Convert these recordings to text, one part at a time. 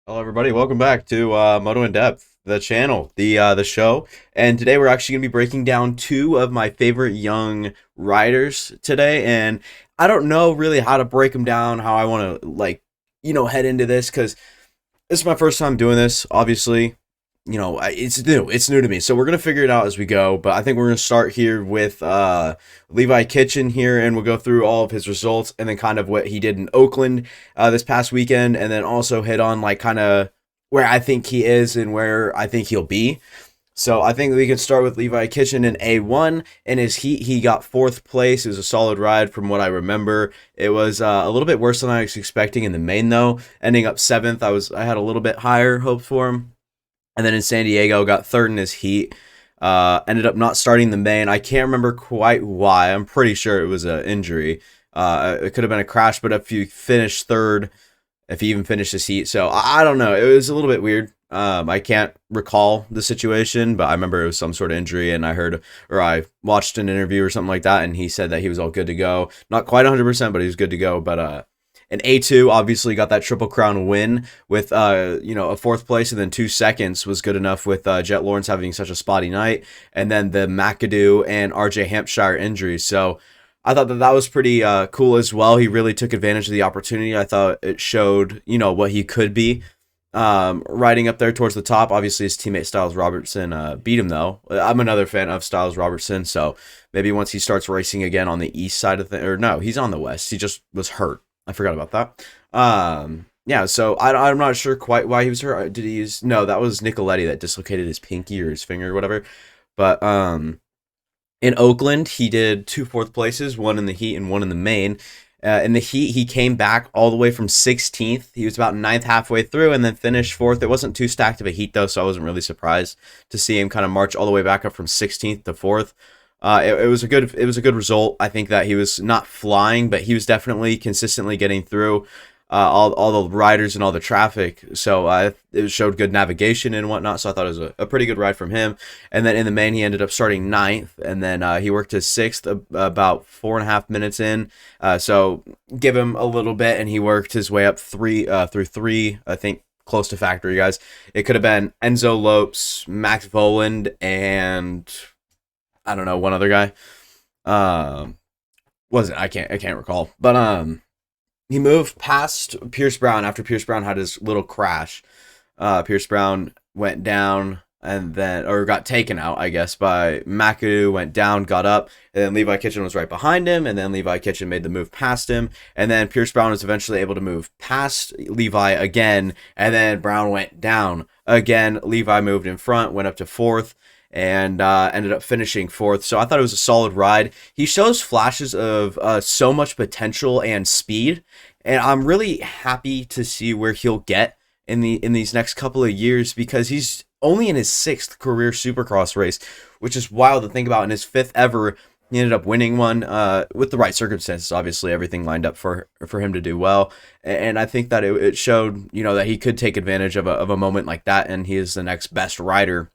Hello, everybody. Welcome back to Moto in Depth, the channel, the show. And today we're actually going to be breaking down two of my favorite young riders today. And I don't know really how to break them down, how I want to head into this because this is my first time doing this. Obviously, it's new. It's new to me. So we're gonna figure it out as we go. But I think we're gonna start here with Levi Kitchen here, and we'll go through all of his results and then kind of what he did in Oakland this past weekend, and then also hit on like kind of where I think he is and where I think he'll be. So I think we can start with Levi Kitchen in A1. In his heat, he got fourth place. It was a solid ride from what I remember. It was a little bit worse than I was expecting in the main though, ending up seventh. I had a little bit higher hopes for him. And then in San Diego, got third in his heat. Ended up not starting the main. I can't remember quite why. I'm pretty sure it was an injury. It could have been a crash, but if you finish third, if he even finished his heat. So I don't know. It was a little bit weird. I can't recall the situation, but I remember it was some sort of injury, and I watched an interview or something like that, and he said that he was all good to go. Not quite 100%, but he was good to go. But and A2 obviously got that Triple Crown win with a fourth place, and then 2 seconds was good enough with Jet Lawrence having such a spotty night, and then the McAdoo and RJ Hampshire injuries. So I thought that was pretty cool as well. He really took advantage of the opportunity. I thought it showed what he could be riding up there towards the top. Obviously his teammate Styles Robertson beat him though. I'm another fan of Styles Robertson, so maybe once he starts racing again on the east side of the, or no, he's on the west. He just was hurt. I forgot about that. Yeah, so I'm not sure quite why he was hurt. Did he use? No, that was Nicoletti that dislocated his pinky or his finger or whatever. But in Oakland, he did two fourth places, one in the heat and one in the main. In the heat, he came back all the way from 16th. He was about ninth halfway through and then finished fourth. It wasn't too stacked of a heat, though, so I wasn't really surprised to see him kind of march all the way back up from 16th to fourth. It was a good result. I think that he was not flying, but he was definitely consistently getting through all the riders and all the traffic. So it showed good navigation and whatnot. So I thought it was a pretty good ride from him. And then in the main, he ended up starting ninth, and then he worked his sixth about 4.5 minutes in. So give him a little bit, and he worked his way up through three, I think, close to factory guys. It could have been Enzo Lopes, Max Voland, and I don't know, one other guy. Was it? I can't recall. But he moved past Pierce Brown after Pierce Brown had his little crash. Pierce Brown went down and then, or got taken out, I guess, by McAdoo, went down, got up, and then Levi Kitchen was right behind him, and then Levi Kitchen made the move past him, and then Pierce Brown was eventually able to move past Levi again, and then Brown went down again. Levi moved in front, went up to fourth, and ended up finishing fourth. So I thought it was a solid ride. He shows flashes of so much potential and speed, and I'm really happy to see where he'll get in these next couple of years, because he's only in his sixth career Supercross race, which is wild to think about. In his fifth ever, he ended up winning one with the right circumstances. Obviously, everything lined up for him to do well, and I think that it showed that he could take advantage of a moment like that, and he is the next best rider.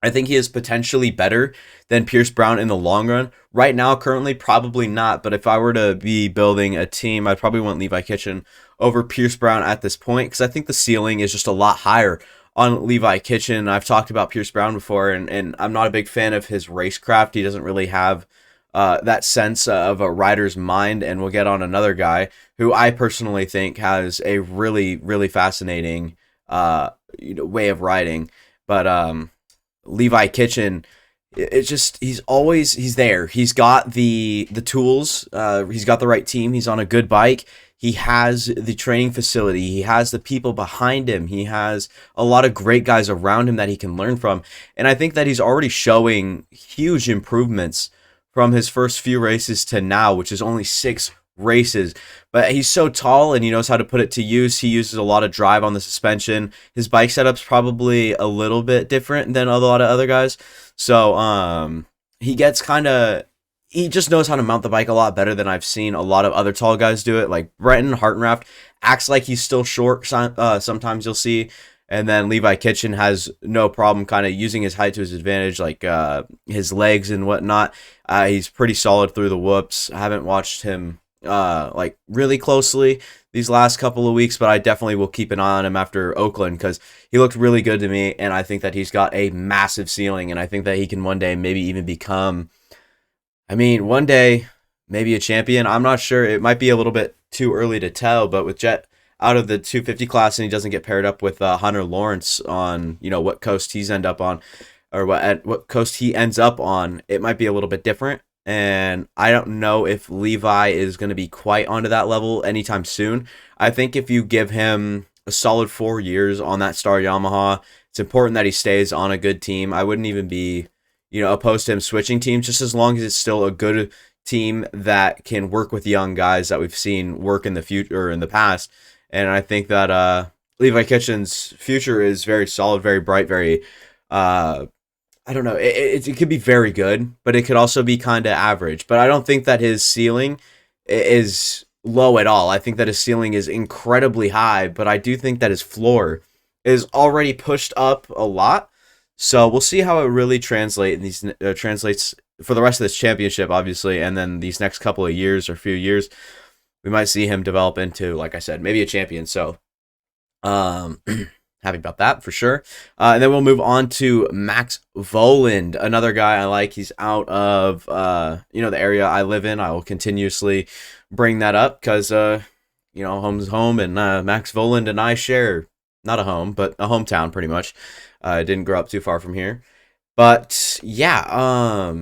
I think he is potentially better than Pierce Brown in the long run. Right now, currently, probably not. But if I were to be building a team, I'd probably want Levi Kitchen over Pierce Brown at this point, because I think the ceiling is just a lot higher on Levi Kitchen. I've talked about Pierce Brown before, and I'm not a big fan of his racecraft. He doesn't really have that sense of a rider's mind. And we'll get on another guy who I personally think has a really, really fascinating way of riding. But Levi Kitchen, he's there. He's got the tools. He's got the right team. He's on a good bike. He has the training facility. He has the people behind him. He has a lot of great guys around him that he can learn from. And I think that he's already showing huge improvements from his first few races to now, which is only 6 races. But he's so tall, and he knows how to put it to use. He uses a lot of drive on the suspension. His bike setup's probably a little bit different than a lot of other guys. So he just knows how to mount the bike a lot better than I've seen a lot of other tall guys do it. Like Brenton Hartenraft acts like he's still short. Sometimes you'll see. And then Levi Kitchen has no problem kind of using his height to his advantage, like his legs and whatnot. He's pretty solid through the whoops. I haven't watched him like really closely, these last couple of weeks, but I definitely will keep an eye on him after Oakland because he looked really good to me, and I think that he's got a massive ceiling, and I think that he can one day maybe even become, I mean, one day maybe a champion. I'm not sure. It might be a little bit too early to tell, but with Jet out of the 250 class and he doesn't get paired up with Hunter Lawrence on, what coast he's end up on, or what coast he ends up on, it might be a little bit different. And I don't know if Levi is going to be quite onto that level anytime soon. I think if you give him a solid 4 years on that Star Yamaha, it's important that he stays on a good team. I wouldn't even be, opposed to him switching teams, just as long as it's still a good team that can work with young guys that we've seen work in the future or in the past. And I think that Levi Kitchen's future is very solid, very bright, very I don't know. It could be very good, but it could also be kind of average. But I don't think that his ceiling is low at all. I think that his ceiling is incredibly high, but I do think that his floor is already pushed up a lot. So we'll see how it really translates for the rest of this championship, obviously, and then these next couple of years or few years, we might see him develop into, like I said, maybe a champion. So, happy about that for sure. And then we'll move on to Max Voland, another guy I like. He's out of the area I live in. I will continuously bring that up because home's home, and Max Voland and I share not a home, but a hometown pretty much. I didn't grow up too far from here, but yeah.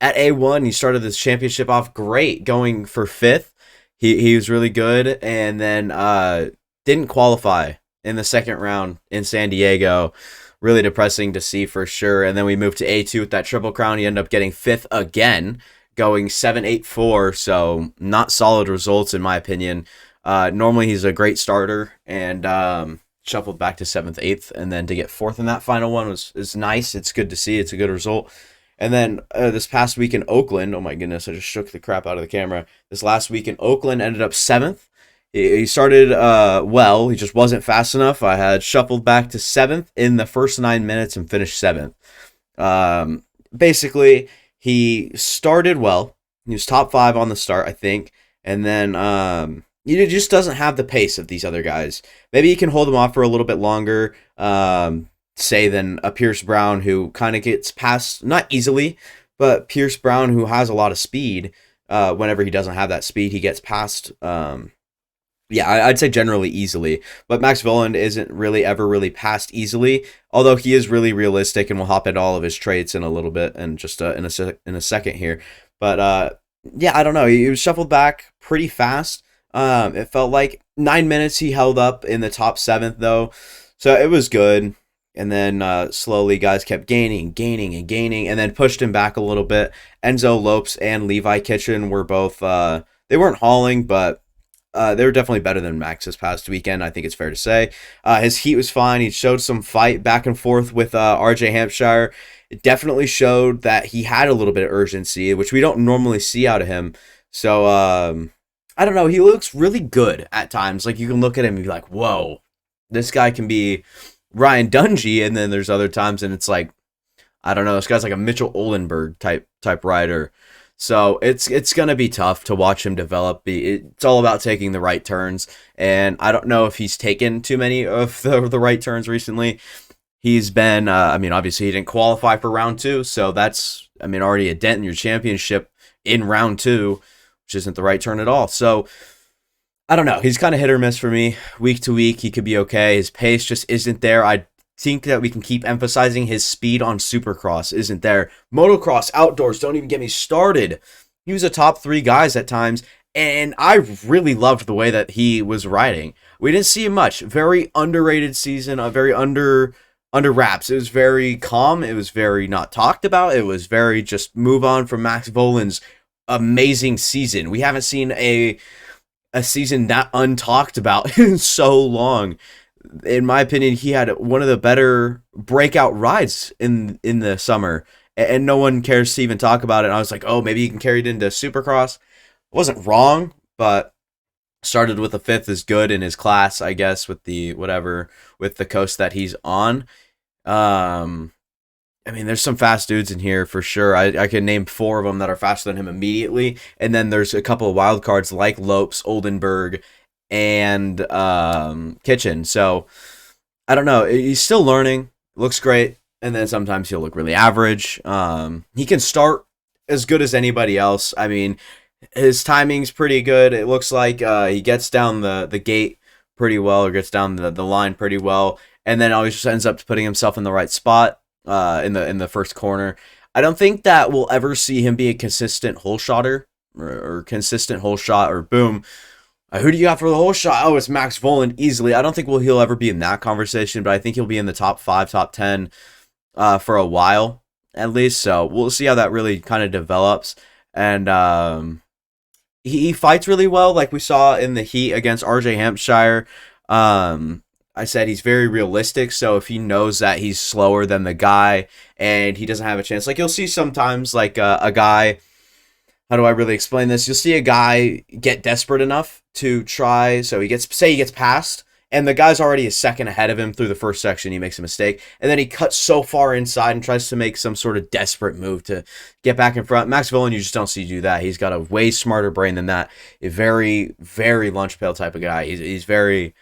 At A1, he started this championship off great, going for fifth. He was really good, and then didn't qualify in the second round in San Diego. Really depressing to see for sure. And then we moved to A2 with that Triple Crown. He ended up getting fifth again, going 7-8-4. So not solid results in my opinion. Normally he's a great starter, and shuffled back to 7th, 8th, and then to get fourth in that final one is nice. It's good to see. It's a good result. And then this past week in Oakland, oh my goodness, I just shook the crap out of the camera. This last week in Oakland ended up 7th. He started well. He just wasn't fast enough. I had shuffled back to 7th in the first 9 minutes and finished 7th. Basically, he started well. He was top 5 on the start, I think. And then he just doesn't have the pace of these other guys. Maybe he can hold them off for a little bit longer, say, than a Pierce Brown, who kind of gets past, not easily, but Pierce Brown, who has a lot of speed. Whenever he doesn't have that speed, he gets past... Yeah, I'd say generally easily, but Max Voland isn't really ever really passed easily, although he is really realistic, and we'll hop at all of his traits in a little bit and just in a second here. But yeah, I don't know. He was shuffled back pretty fast. It felt like 9 minutes he held up in the top 7th though, so it was good. And then slowly guys kept gaining, and then pushed him back a little bit. Enzo Lopes and Levi Kitchen were both they weren't hauling, but they were definitely better than Max this past weekend, I think it's fair to say. His heat was fine. He showed some fight back and forth with RJ Hampshire. It definitely showed that he had a little bit of urgency, which we don't normally see out of him. So, I don't know. He looks really good at times. Like, you can look at him and be like, whoa, this guy can be Ryan Dungey. And then there's other times, and it's like, I don't know, this guy's like a Mitchell Oldenburg type rider. So it's going to be tough to watch him develop. It's all about taking the right turns, and I don't know if he's taken too many of the right turns recently. He's been, obviously he didn't qualify for round 2, so that's, already a dent in your championship in round 2, which isn't the right turn at all. So, I don't know. He's kind of hit or miss for me. Week to week, he could be okay. His pace just isn't there. I think that we can keep emphasizing his speed on Supercross isn't there. Motocross, outdoors, don't even get me started. He was a top 3 guys at times, and I really loved the way that he was riding. We didn't see him much. Very underrated season, very under wraps. It was very calm. It was very not talked about. It was very just move on from Max Voland's amazing season. We haven't seen a season that untalked about in so long. In my opinion, he had one of the better breakout rides in the summer, and no one cares to even talk about it. And I was like, oh, maybe he can carry it into Supercross. I wasn't wrong, but started with a 5th is good in his class, I guess, with the coast that he's on. There's some fast dudes in here for sure. I can name 4 of them that are faster than him immediately, and then there's a couple of wild cards like Lopes, Oldenburg, and Kitchen. So I don't know. He's still learning. Looks great, and then sometimes he'll look really average. He can start as good as anybody else. I mean, his timing's pretty good. It looks like he gets down the gate pretty well, or gets down the line pretty well, and then always just ends up putting himself in the right spot in the first corner. I don't think that we'll ever see him be a consistent hole shotter or consistent hole shot or boom. Who do you got for the whole shot? Oh, it's Max Vohland easily. I don't think he'll ever be in that conversation, but I think he'll be in the top 5, top 10 for a while at least. So we'll see how that really kind of develops. And he fights really well, like we saw in the heat against RJ Hampshire. I said he's very realistic, so if he knows that he's slower than the guy and he doesn't have a chance, like you'll see sometimes like a guy. How do I really explain this? You'll see a guy get desperate enough to try, so he gets passed, and the guy's already a second ahead of him through the first section. He makes a mistake, and then he cuts so far inside and tries to make some sort of desperate move to get back in front. Max Vohland, you just don't see do that. He's got a way smarter brain than that. A very, very lunch pail type of guy. He's very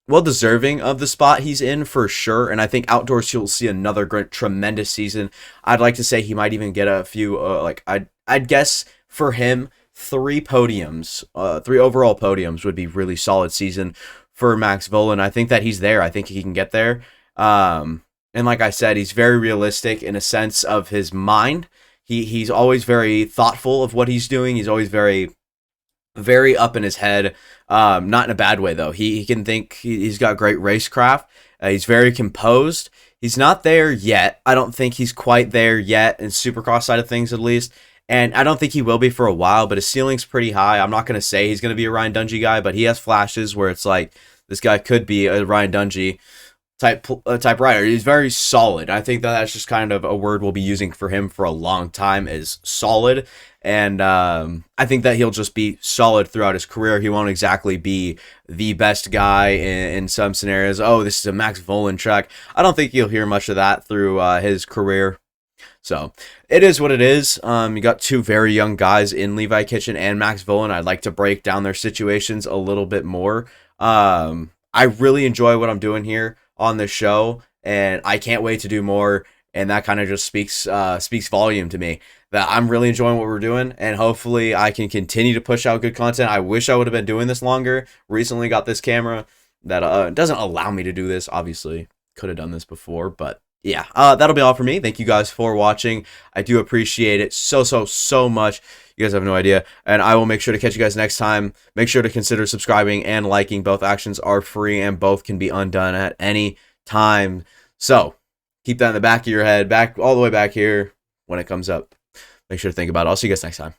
well deserving of the spot he's in for sure, and I think outdoors you'll see another great, tremendous season. I'd like to say he might even get a few. I'd guess for him 3 podiums, 3 overall podiums would be really solid season for Max Vohland. I think that he's there. I think he can get there. And like I said, he's very realistic in a sense of his mind. He's always very thoughtful of what he's doing. He's always very up in his head, not in a bad way though. He can think. He's got great racecraft. He's very composed. He's not there yet. I don't think he's quite there yet in Supercross side of things, at least. And I don't think he will be for a while, but his ceiling's pretty high. I'm not going to say he's going to be a Ryan Dungey guy, but he has flashes where it's like, this guy could be a Ryan Dungey type rider. He's very solid. I think that's just kind of a word we'll be using for him for a long time, is solid. And I think that he'll just be solid throughout his career. He won't exactly be the best guy in some scenarios. Oh, this is a Max Vohland track. I don't think you'll hear much of that through his career. So it is what it is. You got 2 very young guys in Levi Kitchen and Max Vohland. I'd like to break down their situations a little bit more. I really enjoy what I'm doing here on this show, and I can't wait to do more. And that kind of just speaks volume to me, that I'm really enjoying what we're doing, and hopefully I can continue to push out good content. I wish I would have been doing this longer. Recently got this camera that doesn't allow me to do this. Obviously, could have done this before, but yeah, that'll be all for me. Thank you guys for watching. I do appreciate it so much. You guys have no idea. And I will make sure to catch you guys next time. Make sure to consider subscribing and liking. Both actions are free and both can be undone at any time. So keep that in the back of your head, all the way back here when it comes up. Make sure to think about it. I'll see you guys next time.